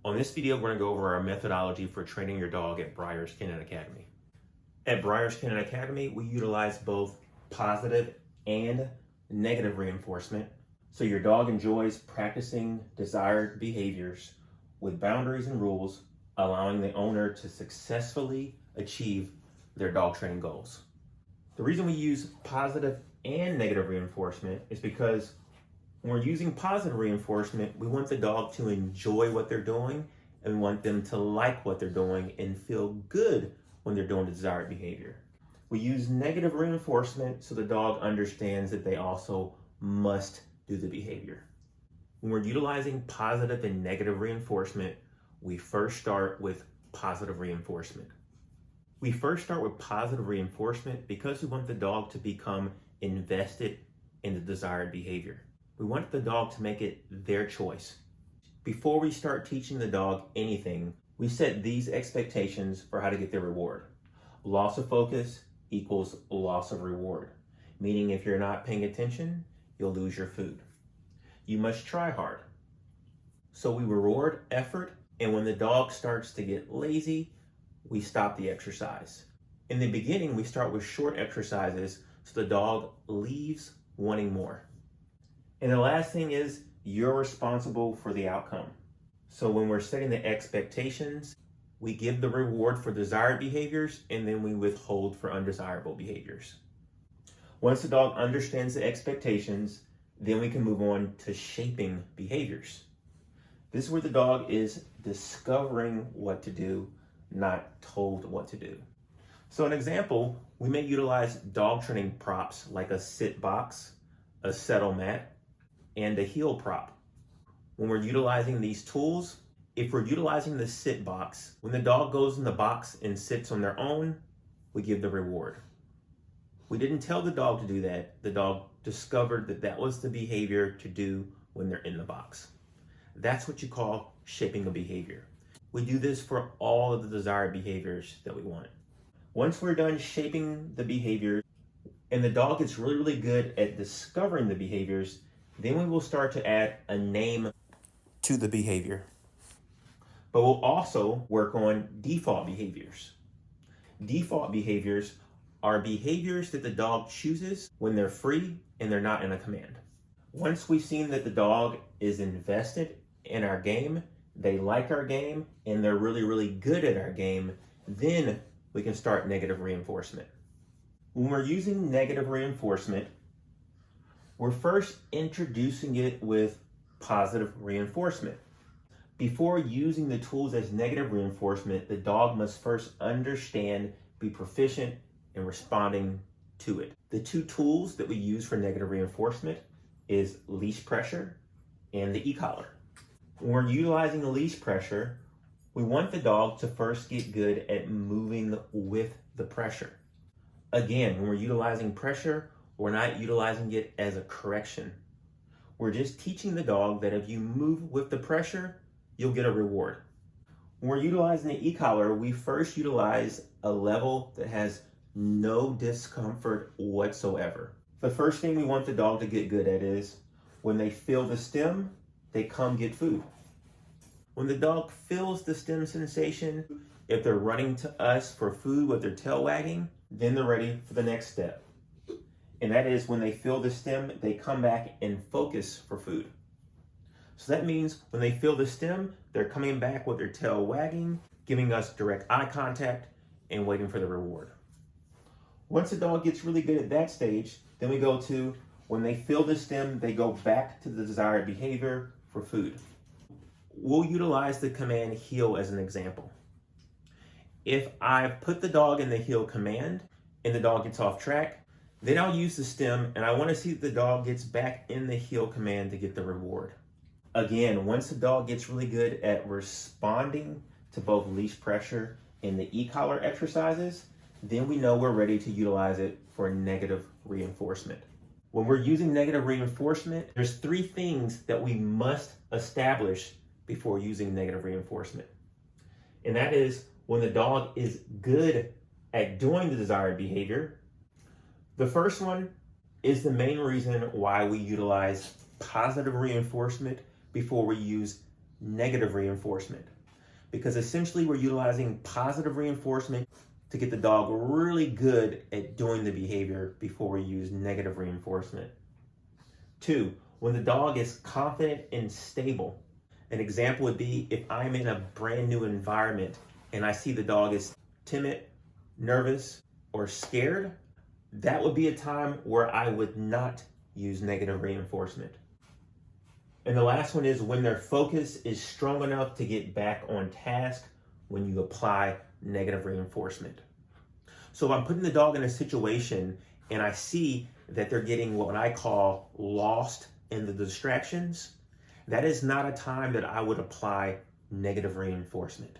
On this video, we're going to go over our methodology for training your dog at Breyers Canine Academy. At Breyers Canine Academy, we utilize both positive and negative reinforcement, so your dog enjoys practicing desired behaviors with boundaries and rules, allowing the owner to successfully achieve their dog training goals. The reason we use positive and negative reinforcement is because when we're using positive reinforcement, we want the dog to enjoy what they're doing, and we want them to like what they're doing and feel good when they're doing the desired behavior. We use negative reinforcement so the dog understands that they also must do the behavior. When we're utilizing positive and negative reinforcement, we first start with positive reinforcement. We first start with positive reinforcement because we want the dog to become invested in the desired behavior. We want the dog to make it their choice. Before we start teaching the dog anything, we set these expectations for how to get their reward. Loss of focus equals loss of reward, meaning if you're not paying attention, you'll lose your food. You must try hard. So we reward effort, and when the dog starts to get lazy, we stop the exercise. In the beginning, we start with short exercises so the dog leaves wanting more. And the last thing is, you're responsible for the outcome. So when we're setting the expectations, we give the reward for desired behaviors, and then we withhold for undesirable behaviors. Once the dog understands the expectations, then we can move on to shaping behaviors. This is where the dog is discovering what to do, not told what to do. So an example, we may utilize dog training props like a sit box, a settle mat, and a heel prop. When we're utilizing these tools, if we're utilizing the sit box, when the dog goes in the box and sits on their own, we give the reward. We didn't tell the dog to do that. The dog discovered that that was the behavior to do when they're in the box. That's what you call shaping a behavior. We do this for all of the desired behaviors that we want. Once we're done shaping the behavior and the dog gets really, really good at discovering the behaviors, then we will start to add a name to the behavior. But we'll also work on default behaviors. Default behaviors are behaviors that the dog chooses when they're free and they're not in a command. Once we've seen that the dog is invested in our game, they like our game, and they're really, really good at our game, then we can start negative reinforcement. When we're using negative reinforcement, we're first introducing it with positive reinforcement. Before using the tools as negative reinforcement, the dog must first understand, be proficient in responding to it. The two tools that we use for negative reinforcement is leash pressure and the e-collar. When we're utilizing the leash pressure, we want the dog to first get good at moving with the pressure. Again, when we're utilizing pressure, we're not utilizing it as a correction. We're just teaching the dog that if you move with the pressure, you'll get a reward. When we're utilizing the e-collar, we first utilize a level that has no discomfort whatsoever. The first thing we want the dog to get good at is when they feel the stem, they come get food. When the dog feels the stem sensation, if they're running to us for food with their tail wagging, then they're ready for the next step. And that is when they feel the stem, they come back and focus for food. So that means when they feel the stem, they're coming back with their tail wagging, giving us direct eye contact, and waiting for the reward. Once the dog gets really good at that stage, then we go to when they feel the stem, they go back to the desired behavior for food. We'll utilize the command heel as an example. If I've put the dog in the heel command and the dog gets off track, then I'll use the stem, and I want to see that the dog gets back in the heel command to get the reward. Again, once the dog gets really good at responding to both leash pressure and the e-collar exercises, then we know we're ready to utilize it for negative reinforcement. When we're using negative reinforcement, there's three things that we must establish before using negative reinforcement. And that is when the dog is good at doing the desired behavior. The first one is the main reason why we utilize positive reinforcement before we use negative reinforcement, because essentially we're utilizing positive reinforcement to get the dog really good at doing the behavior before we use negative reinforcement. 2, when the dog is confident and stable. An example would be if I'm in a brand new environment and I see the dog is timid, nervous, or scared, that would be a time where I would not use negative reinforcement. And the last one is when their focus is strong enough to get back on task when you apply negative reinforcement. So if I'm putting the dog in a situation and I see that they're getting what I call lost in the distractions, that is not a time that I would apply negative reinforcement.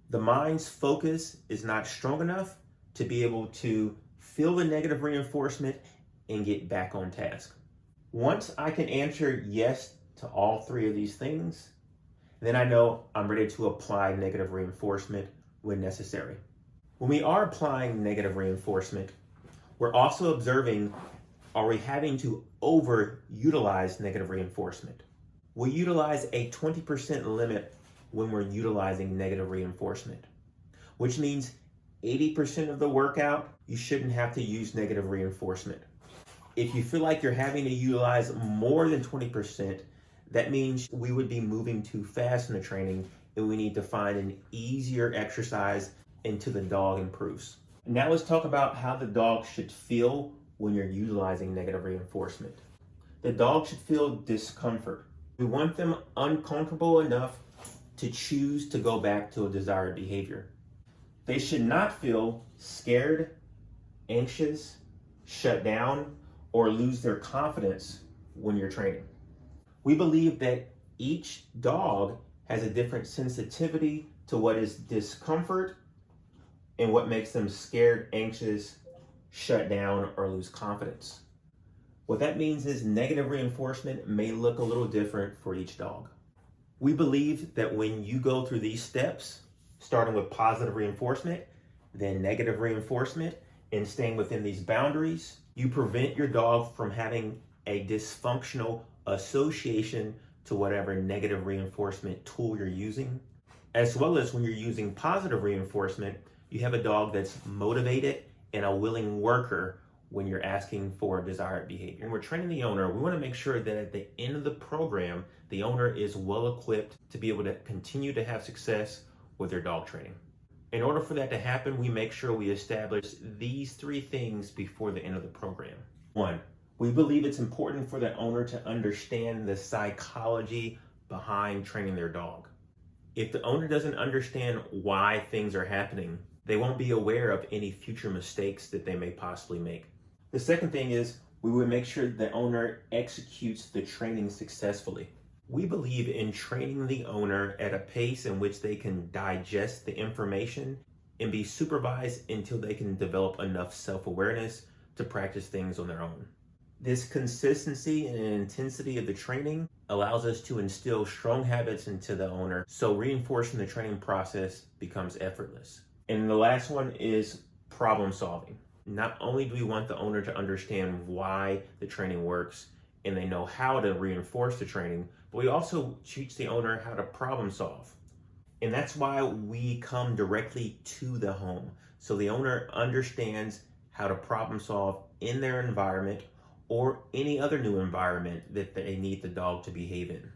The mind's focus is not strong enough to be able to feel the negative reinforcement and get back on task. Once I can answer yes to all 3 of these things, then I know I'm ready to apply negative reinforcement when necessary. When we are applying negative reinforcement, we're also observing, are we having to over-utilize negative reinforcement? We utilize a 20% limit when we're utilizing negative reinforcement, which means 80% of the workout, you shouldn't have to use negative reinforcement. If you feel like you're having to utilize more than 20%, that means we would be moving too fast in the training and we need to find an easier exercise until the dog improves. Now let's talk about how the dog should feel when you're utilizing negative reinforcement. The dog should feel discomfort. We want them uncomfortable enough to choose to go back to a desired behavior. They should not feel scared, anxious, shut down, or lose their confidence when you're training. We believe that each dog has a different sensitivity to what is discomfort and what makes them scared, anxious, shut down, or lose confidence. What that means is negative reinforcement may look a little different for each dog. We believe that when you go through these steps, starting with positive reinforcement, then negative reinforcement, and staying within these boundaries, you prevent your dog from having a dysfunctional association to whatever negative reinforcement tool you're using. As well as when you're using positive reinforcement, you have a dog that's motivated and a willing worker when you're asking for a desired behavior. When we're training the owner, we want to make sure that at the end of the program, the owner is well equipped to be able to continue to have success with their dog training. In order for that to happen, we make sure we establish these 3 things before the end of the program. 1, we believe it's important for the owner to understand the psychology behind training their dog. If the owner doesn't understand why things are happening, they won't be aware of any future mistakes that they may possibly make. The second thing is we would make sure the owner executes the training successfully. We believe in training the owner at a pace in which they can digest the information and be supervised until they can develop enough self-awareness to practice things on their own. This consistency and intensity of the training allows us to instill strong habits into the owner, so reinforcing the training process becomes effortless. And the last one is problem solving. Not only do we want the owner to understand why the training works and they know how to reinforce the training, but we also teach the owner how to problem solve. And that's why we come directly to the home, so the owner understands how to problem solve in their environment or any other new environment that they need the dog to behave in.